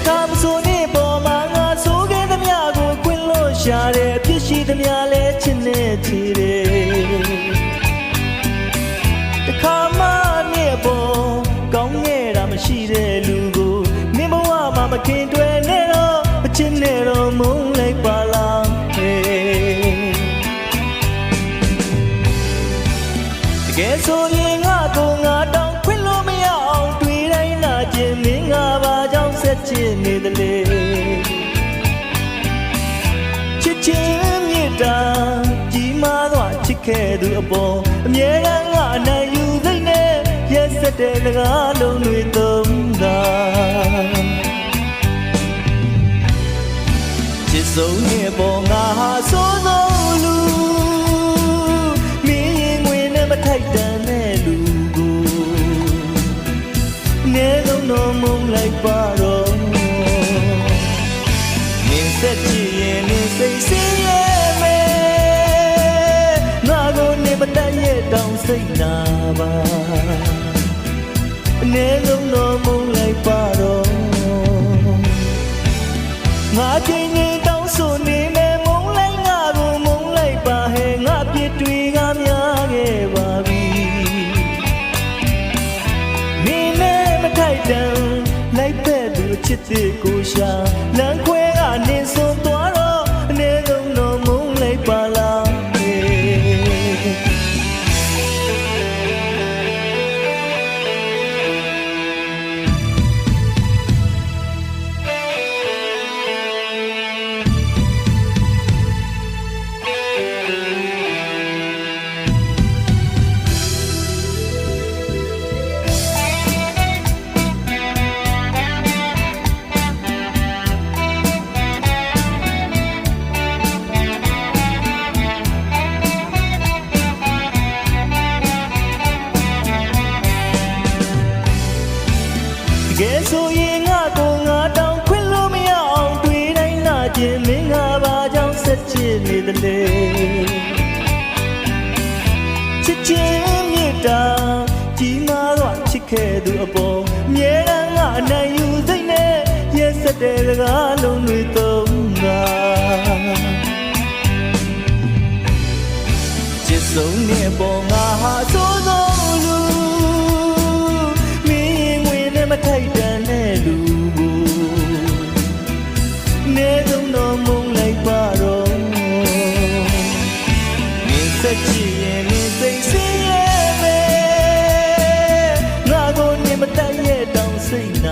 ခါမဆိုနေပေါ်မှာငါဆိုခဲ့သမျှကိုခွင့်လို့ရှာတယ်ဖြစ်ရှိသမျှလဲချစ်နေချီတယ်တခါမှနေပေါ်ကောင်းခဲ့တာမရှိတဲ့လူကိုမင်းဘဝမှာမခင်တွေ့နဲ့တော့မချစ်နဲ့တော့မုန်းလိုက်ပါလားတကယ်ဆိုရင်ငါကိုငါတောင်းခွင့်လို့မရအောင်တွေ့တိုင်းနာကျင်မင်းငါပါကြောင့်ဆက်ချစ်နေတယ်လေချစ်ချင်းမြတ်တာကြီးမားသောချစ်ခဲ့သူအပေါ်အမြဲတမ်းငါအနိုင်ယူသိနေရက်စက်တဲ့စကားလုံးတွေသုံးတာချစ်ဆုံးရဲ့ပေါ်ငါဟာဆိုးဆုံးလူမင်းရင်ဝင်နဲ့မထိုက်တန်တဲ့လူကိုနေလုံးတော့မုန်းလိုက်ပါတော့မင်းဆက်ကြည့်ရင်မင်းစိတ်ဆင်းရဲမယ်ငါကိုနေမတတ်ရဲ့တောင်စိတ်နာပါနေလုံးတော့မုန်းလိုက်ပါတော့ငါချင်းချင်းတောင်းဆိုနေမယ်မုန်းလိုက်ငါကိုမုန်းလိုက်ပါဟဲ့ငါပြစ်တွေကများခဲ့ပါပြီမင်းနဲ့မထိုက်တန်လိုက်ဖက်သူချစ်တဲ့ကိုရှာလမ်းခွဲကနေဆုံးသွားတော့အနေဆုံးတော့မုန်းလိုက်ပါလားကဲဆိုရင်ငါကိုငါတောင်းခွင့်လို့မရအောင်တွေ့တိုင်းနာကျင်မင်းငါပါကြောင့်ဆက်ချစ်နေတယ်လေချစ်ချင်းမြတ်တာကြီးမားသောချစ်ခဲ့သူအပေါ်မြဲတမ်းငါအနိုင်ယူသိနေရက်စက်တဲ့စကားလုံးတွေသုံးတာချစ်ဆုံးတဲ့ပေါ်